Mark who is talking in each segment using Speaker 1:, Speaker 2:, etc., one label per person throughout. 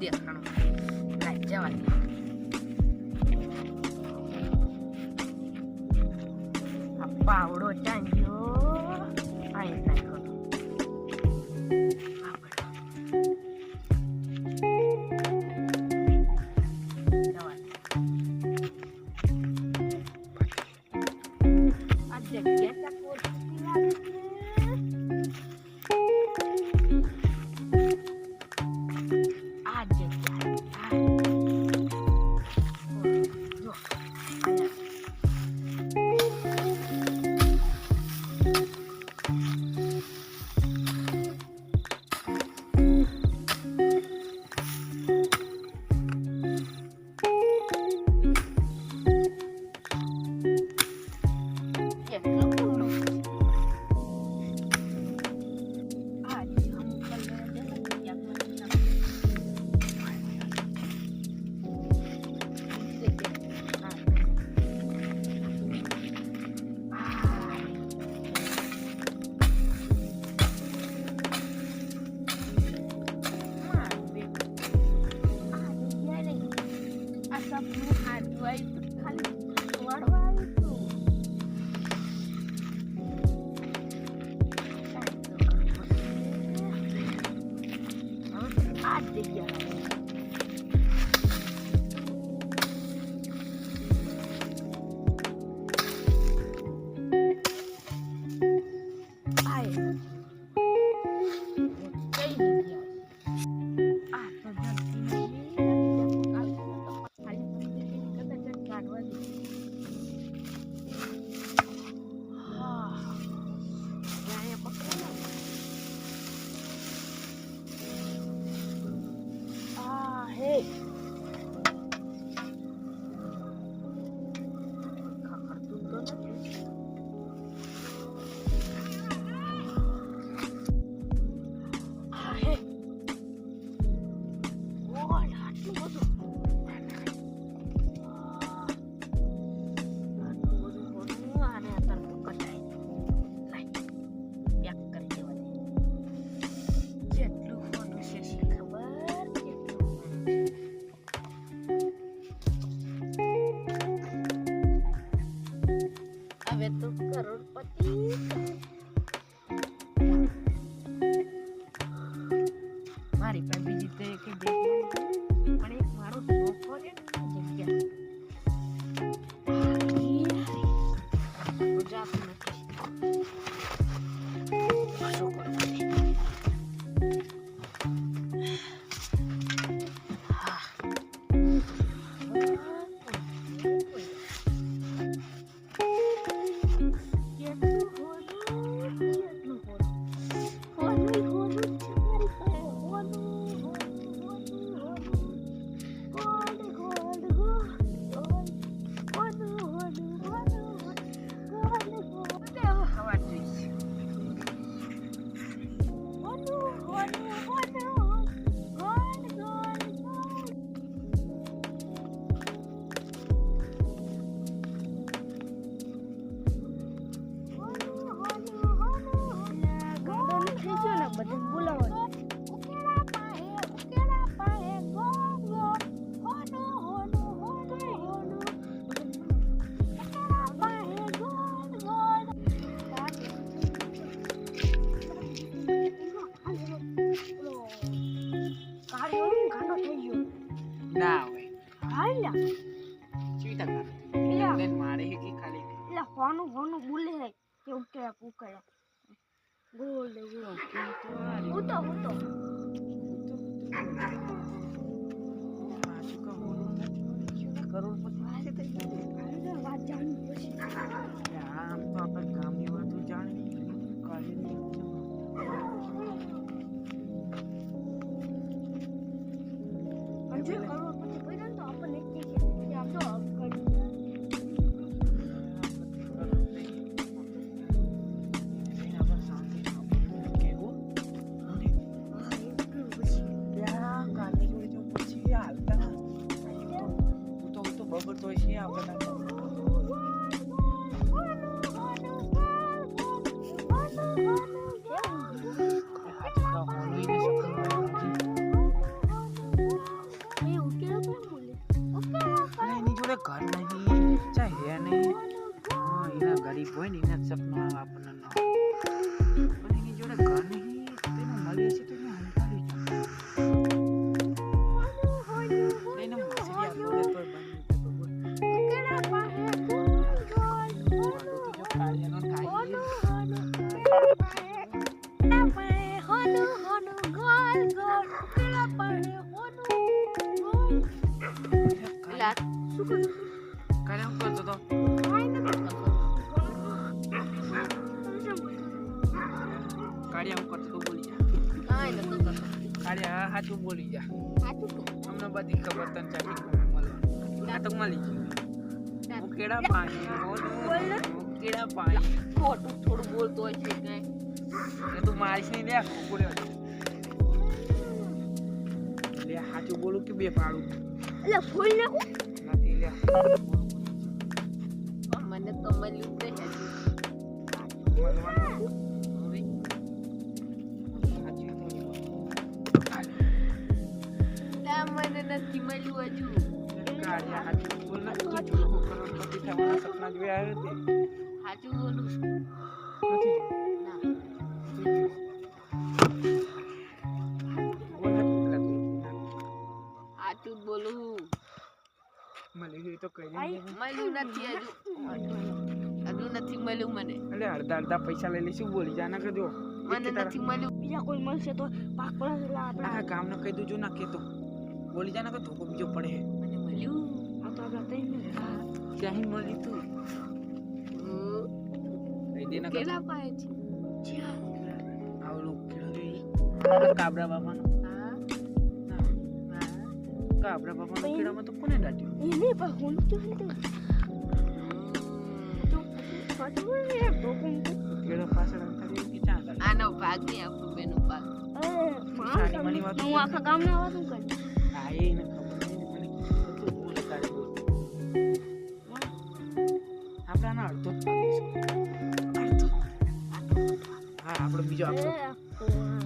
Speaker 1: દેખાણું લાઈ જવા દે આ પાવડો ચાંગ્યો આઈ નાખો હવે તો કરોડપતિ મારી પાસે બીજી તો એક જગ્યા પણ એક મારો છોકરો છે ને જગ્યા ગુજરાતી નથી ના હોય હાલ્યા ચીતા ના ને મારે હે કે ખાલી એટલે હોનું બોલે હે કે ઉકેલા પુકળા ગોલ ઉતો આશુકા બોલો કરોડપતિ છે તે વાત જાણી પછી આમ તો આપણે ગામની વાતો જાણી કાલે કરોડપતિ પડ્યો તો આપણને કે આમ તો બબર તો છે આપણે લા શું કરું
Speaker 2: કાલે હું કરતો તો કાળિયા હું કરતો તો બોલી જા
Speaker 1: કાઈ નતો કરતો
Speaker 2: કાળિયા હાચું બોલી જા
Speaker 1: સાચું કહું
Speaker 2: અમને બધી ખબર તને ચાકી કોણ મળે આ તો મળી ગયું હું કેડા પાણી બોલ કેડા પાણી
Speaker 1: ખોટું થોડું બોલતો હોય છે કે
Speaker 2: એ તું મારીશ નહીં લે બોલે લે હાચું બોલું કે બે પાડું
Speaker 1: એટલે ફૂલ નાખું
Speaker 2: નથી લે
Speaker 1: મને તો મળ્યું છે
Speaker 2: મળવાનું
Speaker 1: લા મને નથી મળ્યું હજુ
Speaker 2: કાળિયા હાચું બોલ ને તું જોડો કરોડપતિ થવાના સપના જોયા હે તે
Speaker 1: સાચું બોલું છું
Speaker 2: નથી
Speaker 1: ના
Speaker 2: બોલ હાચું પેલા તું
Speaker 1: સાચું બોલું
Speaker 2: મળી તો કઈ
Speaker 1: મળ્યું નથી હજુ નથી મળ્યું મને
Speaker 2: એટલે અડધા અડધા પૈસા લઈ લઈશું બોલી જા ના કજો
Speaker 1: મને નથી મળ્યું બીજા કોઈ મળશે તો પાક પડે
Speaker 2: આ ગામનો કહી દઉં જો ના કેતો બોલી જા ના કે ધોકો બીજો પડે
Speaker 1: મને મળ્યું આ તો આપણા તઈ
Speaker 2: ક્યાં મળી તું કહી દે ના કે
Speaker 1: કેટલા પાય છે
Speaker 2: આવલું કેળો જોઈ કાબરા બાપાનો
Speaker 1: હા
Speaker 2: કાબરા બાપાનો કેળામાં તો કોને દાટ્યું
Speaker 1: એને પણ હું તો
Speaker 2: કેળો પાછળ અંતરી કે ચા દાટ્યું
Speaker 1: આનો ભાગ નહીં આપણો બેનો ભાગ
Speaker 2: સારી મની વાત
Speaker 1: હું આખા ગામના વાતું કરી
Speaker 2: આ એ ને ખબર નહીં મને તું બોલે તારી બોલ આપણા અડધો જ પાડીશું હા આપણો બીજો આપણો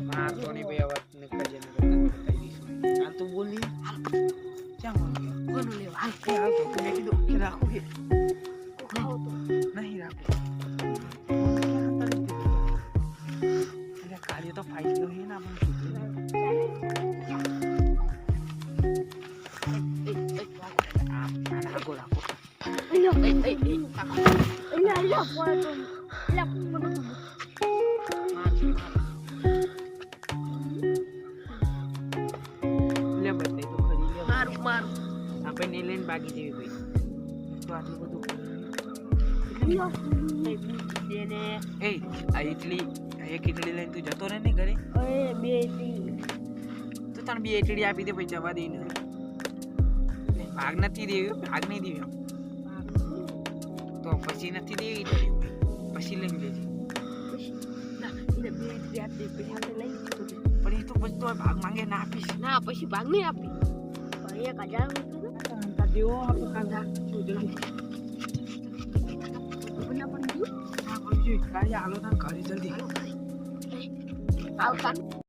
Speaker 2: માર તો નહીં ભાઈ અવાજ ને કજે ને બતાવી દઈશું હાલ તું બોલી ક્યાં બોલી
Speaker 1: કોનું લેવા
Speaker 2: હાલ કે હાલ તો મેં કીધું કે રાખો કે
Speaker 1: ખાવ તો
Speaker 2: નહીં રાખો એટલે કાર્ય તો ફાઈ ગયો છે ને આપણે રાખો રાખો લે બતાઈ તો ખરી લે
Speaker 1: મારું મારું
Speaker 2: આપણે લઈને બાકી જેવી ભાઈ તો આટલું બધું
Speaker 1: એને
Speaker 2: એ આ ઇડલી એક ઇડલી લઈને તું જતો રહે ને ઘરે
Speaker 1: બે
Speaker 2: તો તને બે ઇડલી આપી દે પછી જવા દે ને ભાગ નથી દેવી ભાગ નહીં દેવી તો પછી નથી દેવી ઇડલી પછી લઈને લેજે પણ એ તો પછી તો ભાગ માંગે ના આપીશ
Speaker 1: ના પછી ભાગ નહીં આપી 1000 રૂપિયા
Speaker 2: દેવો આપણે કાંદા શું જલ્દી
Speaker 1: બના પણ ગયું
Speaker 2: હા પણ જો કાલે હાલો તને ઘરે જલ્દી
Speaker 1: આવતા